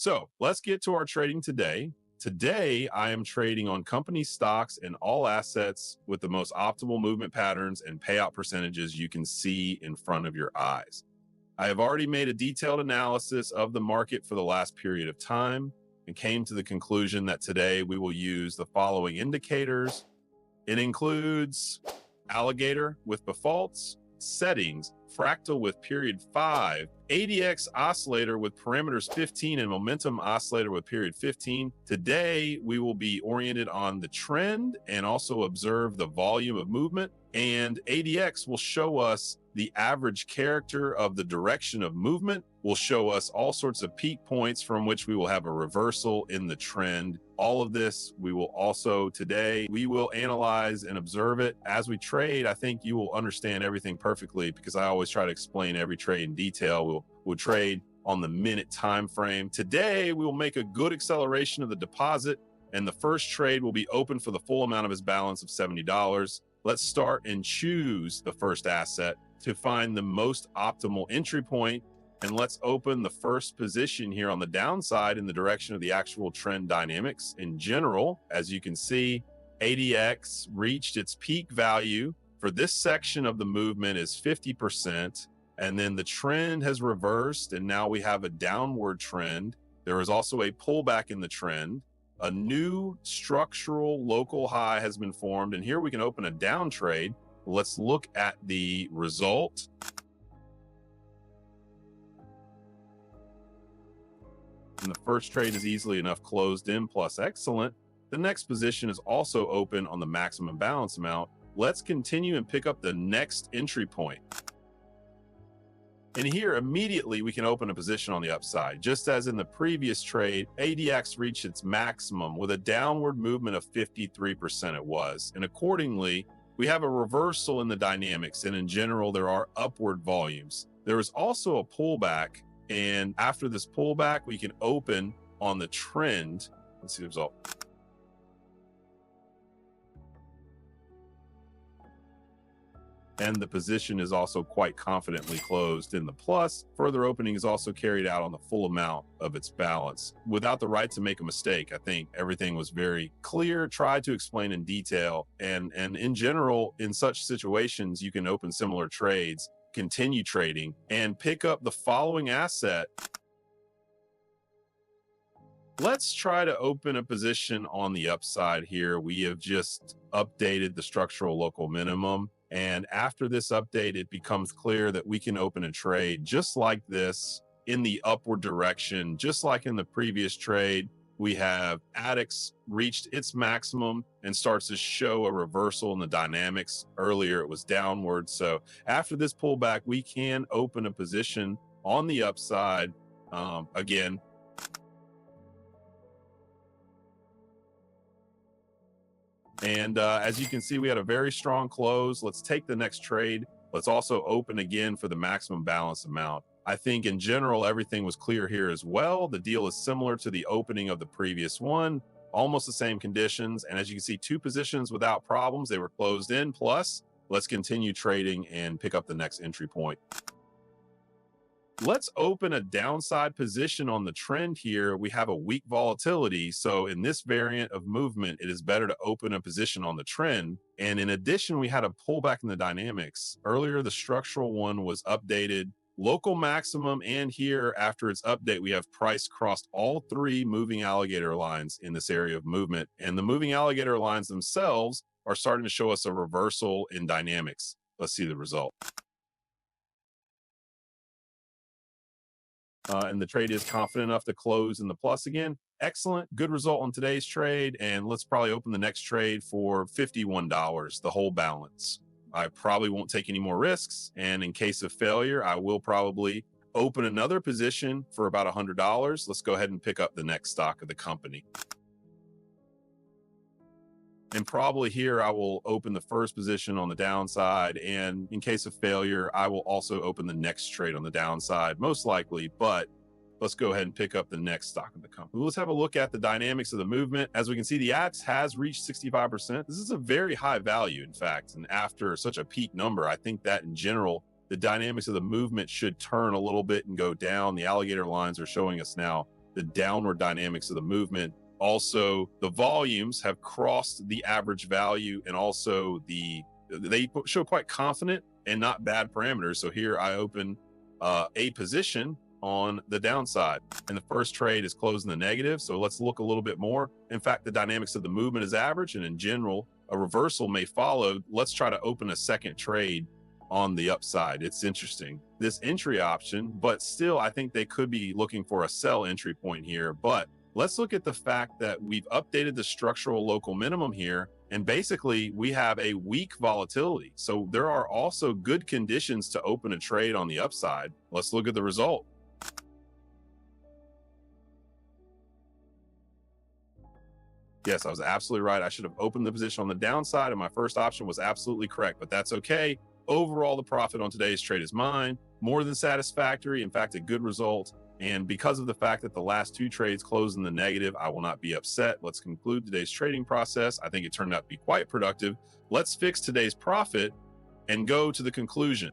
So let's get to our trading today. Today, I am trading on company stocks and all assets with the most optimal movement patterns and payout percentages you can see in front of your eyes. I have already made a detailed analysis of the market for the last period of time and came to the conclusion that today we will use the following indicators. It includes alligator with defaults, settings, fractal with period 5, ADX oscillator with parameters 15, and momentum oscillator with period 15. Today, we will be oriented on the trend and also observe the volume of movement. And ADX will show us the average character of the direction of movement, will show us all sorts of peak points from which we will have a reversal in the trend. All of this, we will also today, we will analyze and observe it as we trade. I think you will understand everything perfectly because I always try to explain every trade in detail. We'll trade on the minute time frame. Today, we will make a good acceleration of the deposit, and the first trade will be open for the full amount of his balance of $70. Let's start and choose the first asset to find the most optimal entry point. And let's open the first position here on the downside in the direction of the actual trend dynamics. In general, as you can see, ADX reached its peak value for this section of the movement is 50%. And then the trend has reversed, and now we have a downward trend. There is also a pullback in the trend. A new structural local high has been formed, and here we can open a down trade. Let's look at the result. And the first trade is easily enough closed in plus excellent. The next position is also open on the maximum balance amount. Let's continue and pick up the next entry point. And here immediately we can open a position on the upside. Just as in the previous trade, ADX reached its maximum with a downward movement of 53% it was. And accordingly, we have a reversal in the dynamics. And in general, there are upward volumes. There is also a pullback. And after this pullback, we can open on the trend. Let's see the result. And the position is also quite confidently closed in the plus. Further opening is also carried out on the full amount of its balance. Without the right to make a mistake, I think everything was very clear, tried to explain in detail. And in general, in such situations, you can open similar trades, continue trading, and pick up the following asset. Let's try to open a position on the upside here. We have just updated the structural local minimum. And after this update, it becomes clear that we can open a trade just like this in the upward direction. Just like in the previous trade, we have ADX reached its maximum and starts to show a reversal in the dynamics. Earlier, it was downward. So after this pullback, we can open a position on the upside again. And as you can see, we had a very strong close. Let's take the next trade. Let's also open again for the maximum balance amount. I think in general, everything was clear here as well. The deal is similar to the opening of the previous one, almost the same conditions. And as you can see, two positions without problems. They were closed in. Plus, let's continue trading and pick up the next entry point. Let's open a downside position on the trend here. We have a weak volatility. So in this variant of movement, it is better to open a position on the trend. And in addition, we had a pullback in the dynamics. Earlier, the structural one was updated, local maximum. And here, after its update, we have price crossed all three moving alligator lines in this area of movement. And the moving alligator lines themselves are starting to show us a reversal in dynamics. Let's see the result. And the trade is confident enough to close in the plus again. Excellent. Good result on today's trade. And let's probably open the next trade for $51, the whole balance. I probably won't take any more risks. And in case of failure, I will probably open another position for about $100. Let's go ahead and pick up the next stock of the company. And probably here, I will open the first position on the downside. And in case of failure, I will also open the next trade on the downside, most likely. But let's go ahead and pick up the next stock of the company. Let's have a look at the dynamics of the movement. As we can see, the ADX has reached 65%. This is a very high value, in fact. And after such a peak number, I think that in general, the dynamics of the movement should turn a little bit and go down. The alligator lines are showing us now the downward dynamics of the movement. Also, the volumes have crossed the average value, and also they show quite confident and not bad parameters. So here I open a position on the downside, and the first trade is closing the negative. So let's look a little bit more. In fact, the dynamics of the movement is average, and in general, a reversal may follow. Let's try to open a second trade on the upside. It's interesting, this entry option, but still, I think they could be looking for a sell entry point here. But let's look at the fact that we've updated the structural local minimum here, and basically we have a weak volatility. So there are also good conditions to open a trade on the upside. Let's look at the result. Yes, I was absolutely right. I should have opened the position on the downside, and my first option was absolutely correct, but that's okay. Overall, the profit on today's trade is mine. More than satisfactory. In fact, a good result. And because of the fact that the last two trades closed in the negative, I will not be upset. Let's conclude today's trading process. I think it turned out to be quite productive. Let's fix today's profit and go to the conclusion.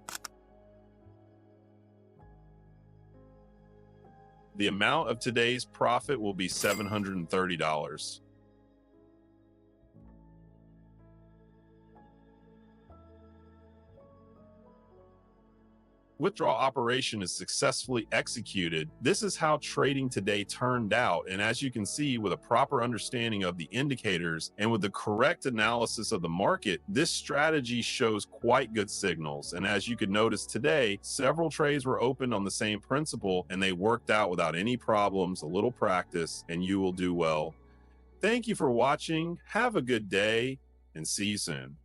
The amount of today's profit will be $730. Withdrawal operation is successfully executed. This is how trading today turned out. And as you can see, with a proper understanding of the indicators and with the correct analysis of the market, this strategy shows quite good signals. And as you could notice today, several trades were opened on the same principle, and they worked out without any problems. A little practice and you will do well. Thank you for watching. Have a good day and see you soon.